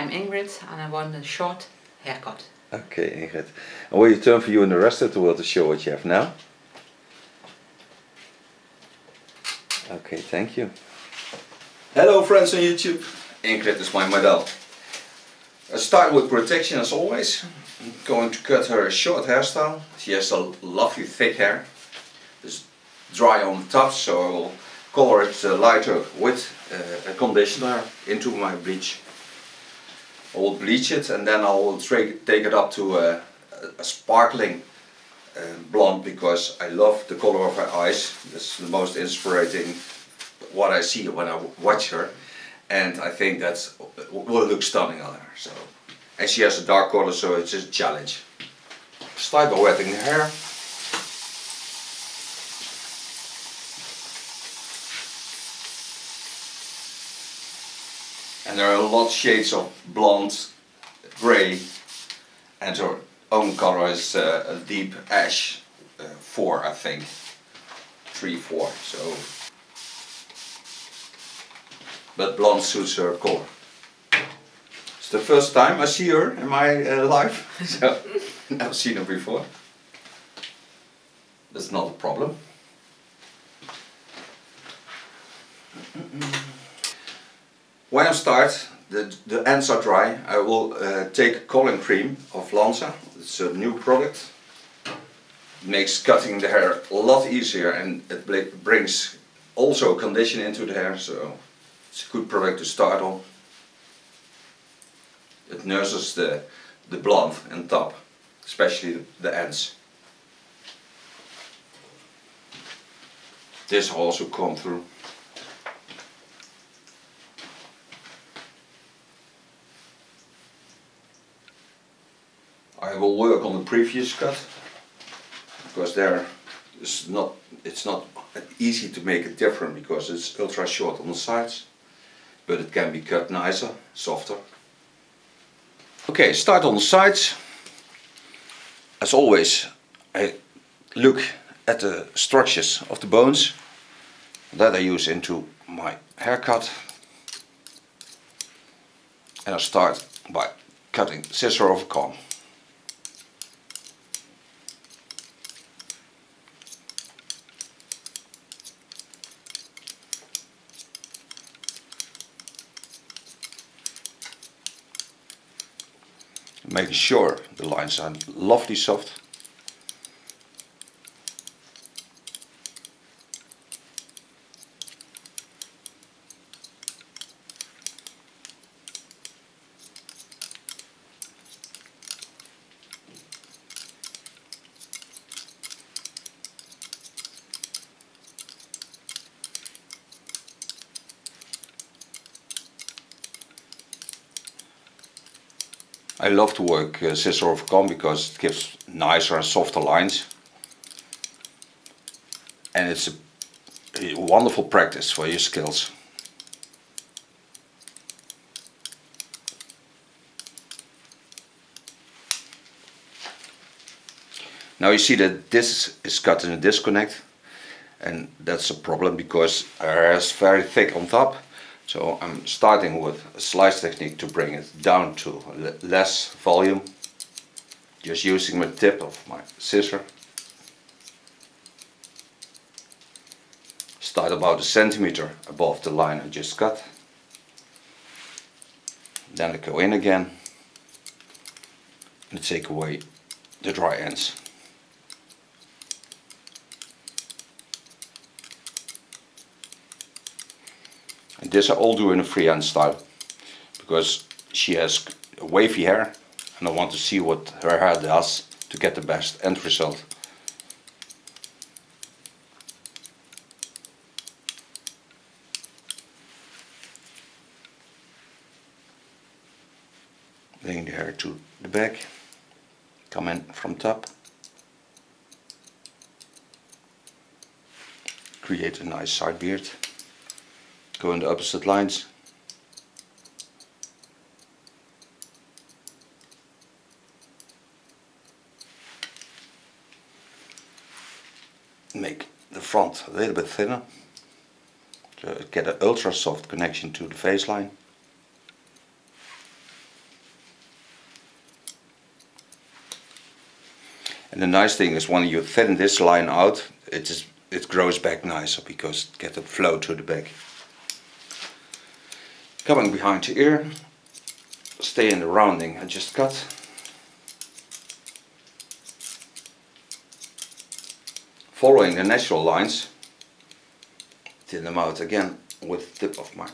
I'm Ingrid and I want a short haircut. Okay, Ingrid. And will you turn for you and the rest of the world to show what you have now? Okay, thank you. Hello friends on YouTube. Ingrid is my model. I start with protection as always. I'm going to cut her a short hairstyle. She has a lovely thick hair. It's dry on the top, so I will color it lighter with a conditioner into my bleach. I will bleach it and then I will take it up to a sparkling blonde, because I love the color of her eyes. That's the most inspiring what I see when I watch her, and I think that will look stunning on her. So, and she has a dark color, so it's a challenge. Start by wetting the hair. And there are a lot of shades of blonde, grey, and her own color is a deep ash, 4 I think, 3, 4. So, but blonde suits her color. It's the first time I see her in my life, so never seen her before. That's not a problem. When I start, the ends are dry, I will take curling cream of Lanza. It's a new product. It makes cutting the hair a lot easier, and it brings also condition into the hair, so it's a good product to start on. It nurses the blonde and top, especially the ends. This will also come through. I will work on the previous cut, because it's not easy to make it different, because it's ultra short on the sides, but it can be cut nicer, softer. Okay, start on the sides. As always, I look at the structures of the bones that I use into my haircut, and I start by cutting scissor over comb. Making sure the lines are lovely soft. I love to work scissor over comb because it gives nicer and softer lines, and it's a wonderful practice for your skills. Now you see that this is cut in a disconnect, and that's a problem because our hair is very thick on top. So I'm starting with a slice technique to bring it down to less volume, just using the tip of my scissor. Start about a centimeter above the line I just cut. Then I go in again and take away the dry ends. And this I all do in a freehand style, because she has wavy hair and I want to see what her hair does to get the best end result. Bring the hair to the back, come in from top, create a nice side beard. Go in the opposite lines. Make the front a little bit thinner, to get an ultra soft connection to the face line. And the nice thing is when you thin this line out, it grows back nicer because it gets a flow to the back. Coming behind the ear, stay in the rounding and just cut. Following the natural lines, thin them out again with the tip of my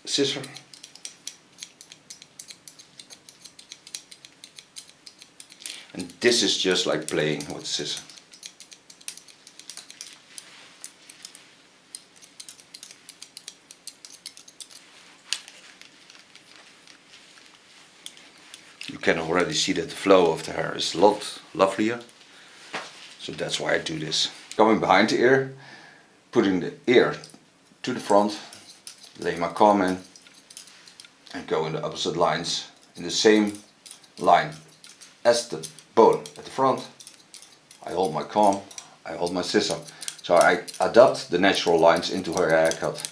scissor. And this is just like playing with the scissor. You can already see that the flow of the hair is a lot lovelier. So that's why I do this. Coming behind the ear, putting the ear to the front, lay my comb in and go in the opposite lines in the same line as the bone at the front. I hold my comb, I hold my scissor. So I adapt the natural lines into her haircut.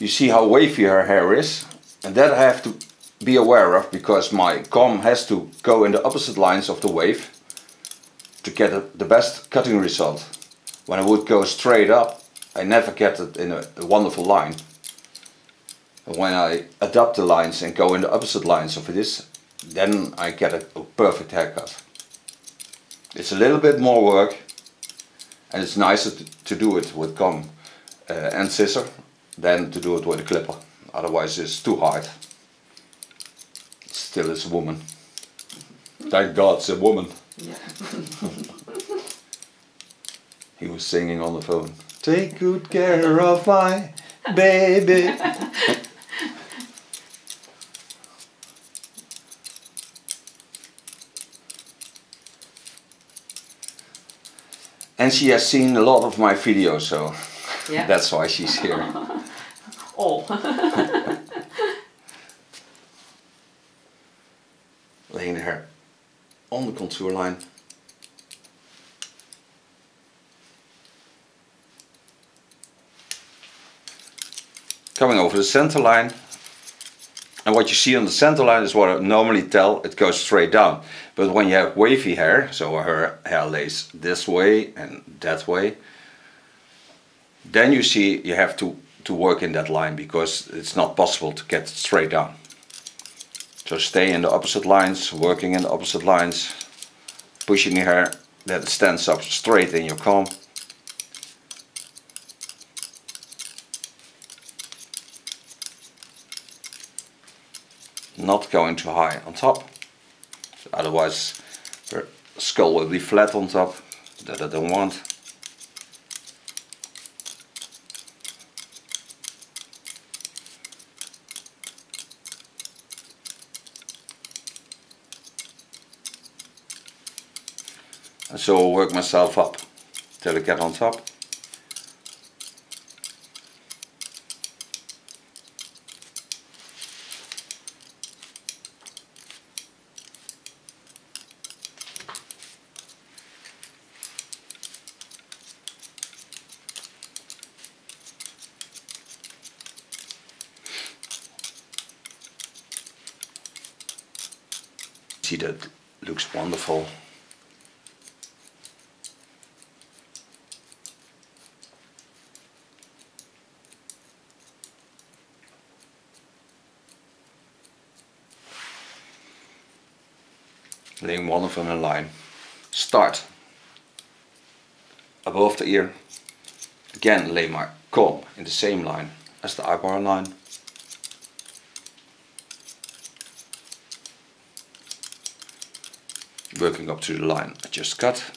You see how wavy her hair is, and that I have to be aware of because my comb has to go in the opposite lines of the wave to get the best cutting result. When I would go straight up, I never get it in a wonderful line. And when I adapt the lines and go in the opposite lines of this, then I get a perfect haircut. It's a little bit more work, and it's nicer to do it with comb and scissor than to do it with a clipper. Otherwise it's too hard. Still it's a woman. Thank God it's a woman. Yeah. He was singing on the phone. Take good care of my baby. And she has seen a lot of my videos, so yeah. That's why she's here. Oh. Laying the hair on the contour line. Coming over the center line. And what you see on the center line is what I normally tell, it goes straight down. But when you have wavy hair, so her hair lays this way and that way, then you see you have to work in that line because it's not possible to get it straight down. So stay in the opposite lines, working in the opposite lines, pushing your hair that it stands up straight in your comb. Not going too high on top, otherwise her skull will be flat on top, that I don't want. And so I'll work myself up till I get on top. See, that looks wonderful. Laying one of them in a line. Start above the ear. Again lay my comb in the same line as the eyebrow line. Working up to the line I just cut.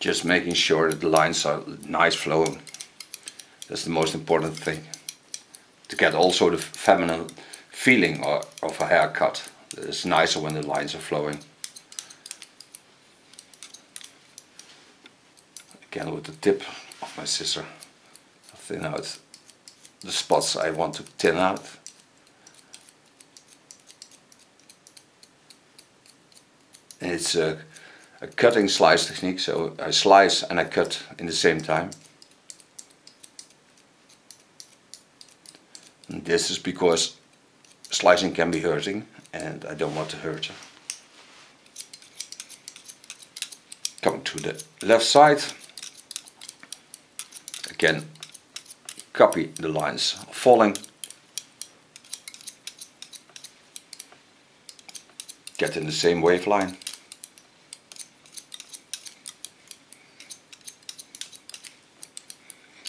Just making sure that the lines are nice flowing. That's the most important thing. to get also the feminine feeling of a haircut. It's nicer when the lines are flowing. Again with the tip of my scissor, I thin out the spots I want to thin out. And it's a cutting slice technique, so I slice and I cut in the same time. And this is because slicing can be hurting and I don't want to hurt you. Coming to the left side, again copy the lines falling, get in the same waveline.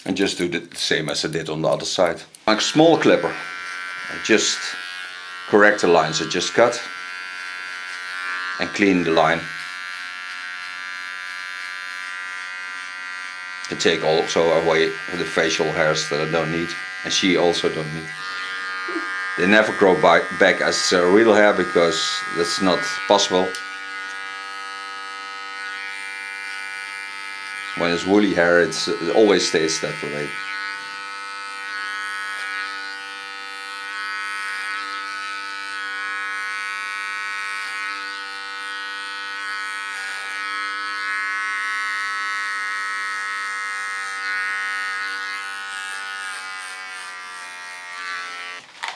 And just do the same as I did on the other side. Like a small clipper, I just correct the lines I just cut and clean the line. And take also away the facial hairs that I don't need, and she also don't need. They never grow back as real hair because that's not possible. When it's woolly hair, it always stays that way.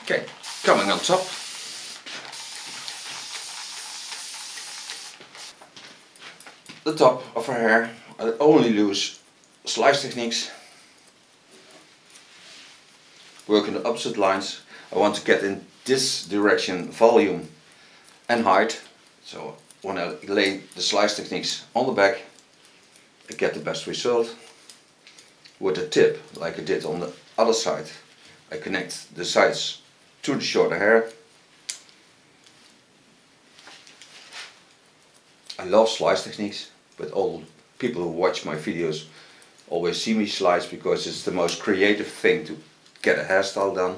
Okay, coming on top. The top of her hair, I only use slice techniques. Working the opposite lines. I want to get in this direction volume and height. So when I lay the slice techniques on the back, I get the best result. With the tip, like I did on the other side, I connect the sides to the shorter hair. I love slice techniques, but all people who watch my videos always see me slice because it's the most creative thing to get a hairstyle done.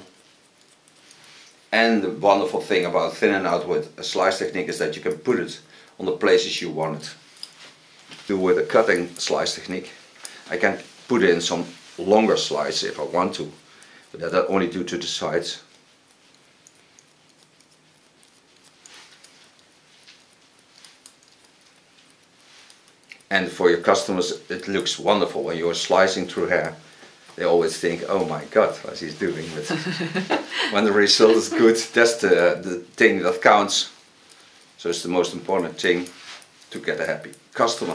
And the wonderful thing about thinning out with a slice technique is that you can put it on the places you want it. With a cutting slice technique, I can put in some longer slice if I want to, but that I only do to the sides. And for your customers, it looks wonderful when you're slicing through hair. They always think, oh my god, what he's doing. But when the result is good, that's the thing that counts. So it's the most important thing to get a happy customer.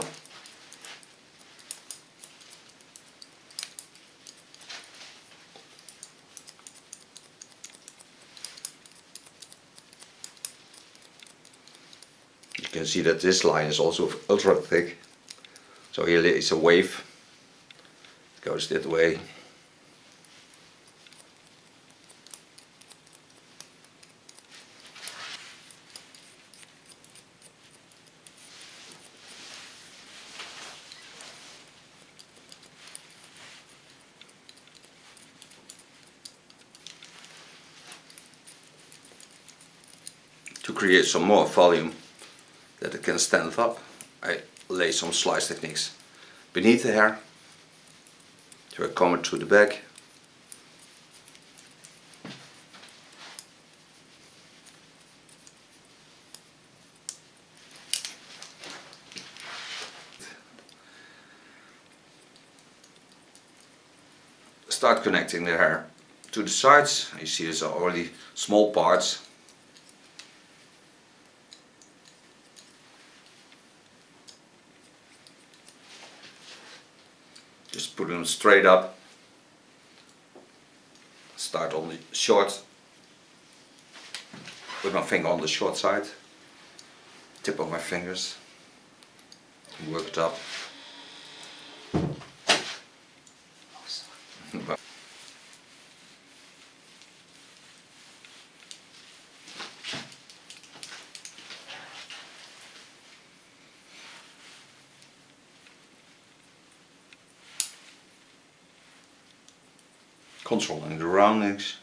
You can see that this line is also ultra thick. So here is a wave, it goes that way. To create some more volume that it can stand up, I lay some slice techniques beneath the hair to I comb it through the back. Start connecting the hair to the sides. You see these are already small parts. Just put them straight up. Start on the short, with my finger on the short side, tip of my fingers, work it up. Controlling the roundings.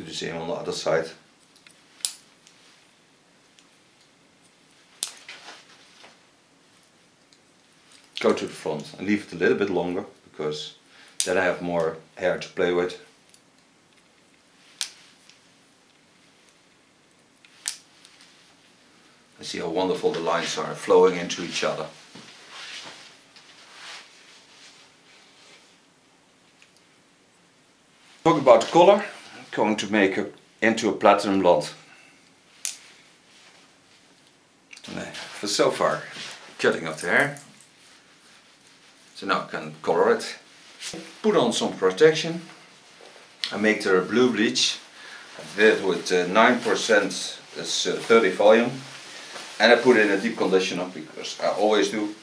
Do the same on the other side. Go to the front and leave it a little bit longer, because then I have more hair to play with. And see how wonderful the lines are flowing into each other. Talk about the color. I'm going to make it into a platinum blonde. For so far, cutting of the hair. So now I can color it. Put on some protection. I make there a blue bleach. I did it with 9%, that's 30 volume. And I put in a deep conditioner, because I always do,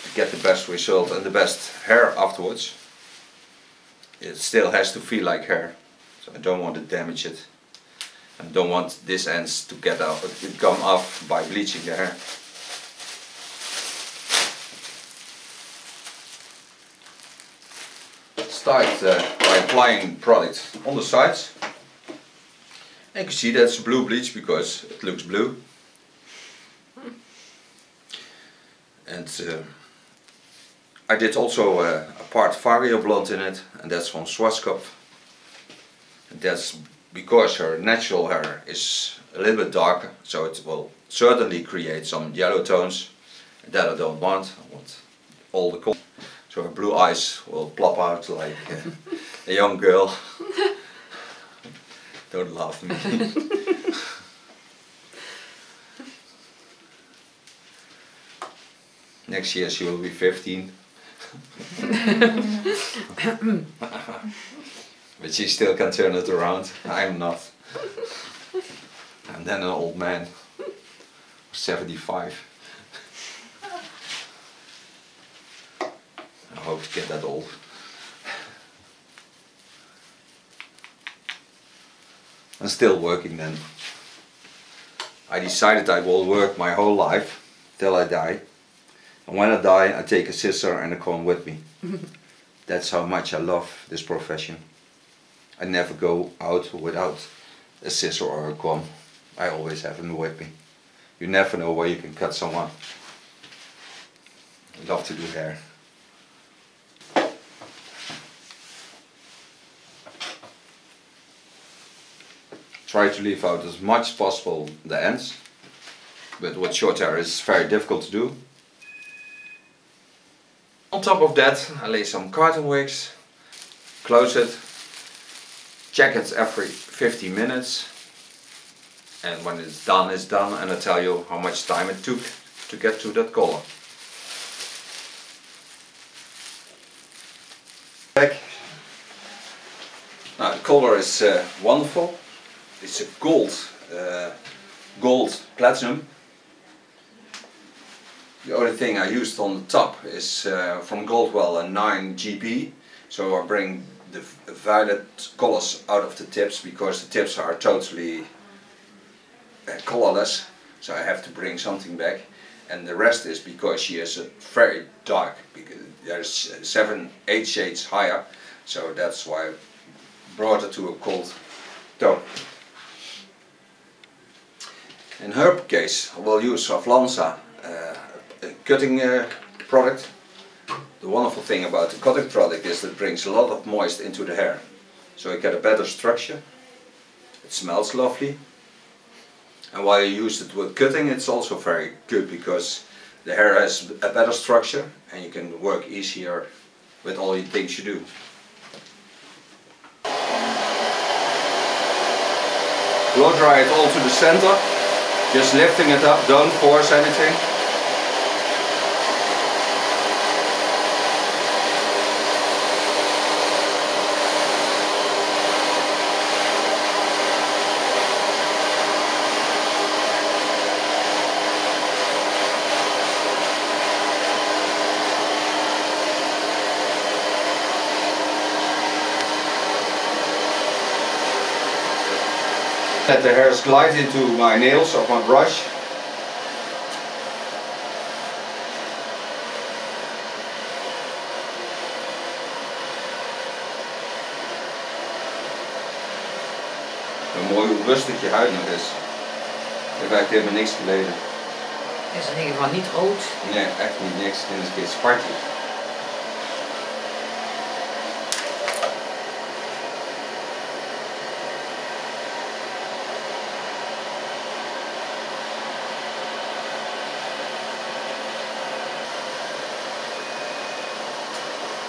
to get the best result and the best hair afterwards. It still has to feel like hair, so I don't want to damage it. I don't want this ends to get out, to come off by bleaching the hair. Start by applying product on the sides. And you can see that's blue bleach because it looks blue. And I did also a part Vario blonde in it, and that's from Schwarzkopf. And that's because her natural hair is a little bit darker, so it will certainly create some yellow tones. That I don't want. I want all the color. So her blue eyes will plop out like a young girl. Don't laugh at me. Next year she will be 15. But she still can turn it around. I'm not. I'm then an old man. 75. I hope to get that old. I'm still working then. I decided I will work my whole life till I die. And when I die, I take a scissor and a comb with me. That's how much I love this profession. I never go out without a scissor or a comb. I always have them with me. You never know where you can cut someone. I love to do hair. Try to leave out as much as possible the ends. But with short hair it's very difficult to do. On top of that I lay some cotton wicks, close it, check it every 15 minutes, and when it's done, and I tell you how much time it took to get to that color. Back. Now the color is wonderful. It's a gold platinum. The only thing I used on the top is from Goldwell a 9 GB, so I bring the violet colors out of the tips, because the tips are totally colorless, so I have to bring something back. And the rest is because she is very dark, because there's 7-8 shades higher, so that's why I brought it to a cold tone. In her case I will use a Flanza cutting product. The wonderful thing about the cutting product is that it brings a lot of moist into the hair, so you get a better structure. It smells lovely, and while you use it with cutting it's also very good, because the hair has a better structure and you can work easier with all the things you do. Blow dry it all to the center, just lifting it up, don't force anything. Let the hairs glide into my nails of my brush. Een mooi rustig je huid nog is. Je werkt helemaal niks geleden. Het is in ieder geval niet rood. Nee, echt niet niks. Dit is een keer spartje.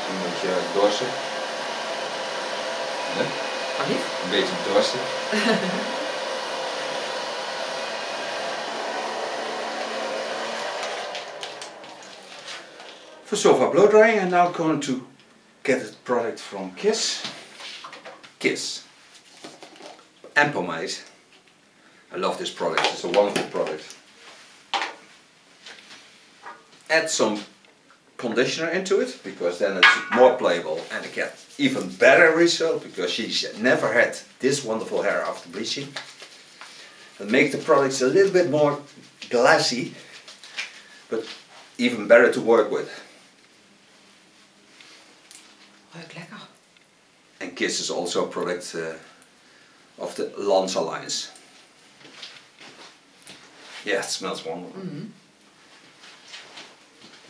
Een beetje dorsen. Ja? Wat niet? Een beetje dorsen. For so far blow drying, I'm now going to get a product from T.K.S. T.K.S. and pomade. I love this product, it's a wonderful product. Add some conditioner into it, because then it's more playable and I get even better result, because she's never had this wonderful hair after bleaching. And make the products a little bit more glassy, but even better to work with. Ruikt lekker. And T.K.S is also a product of the Lance Alliance. Yeah, it smells wonderful.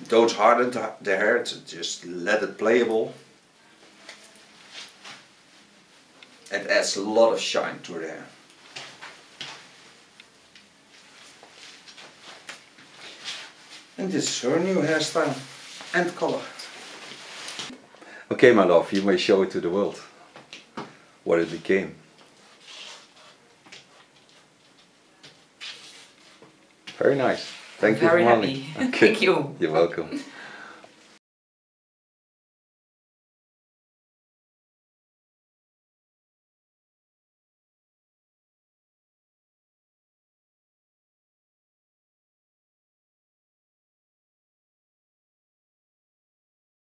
Don't harden the hair, just let it playable. It adds a lot of shine to the hair. And this is her new hairstyle and color. Okay, my love, you may show it to the world. What it became. Very nice. Thank you for Very coming. happy. Okay. Thank you. You're welcome.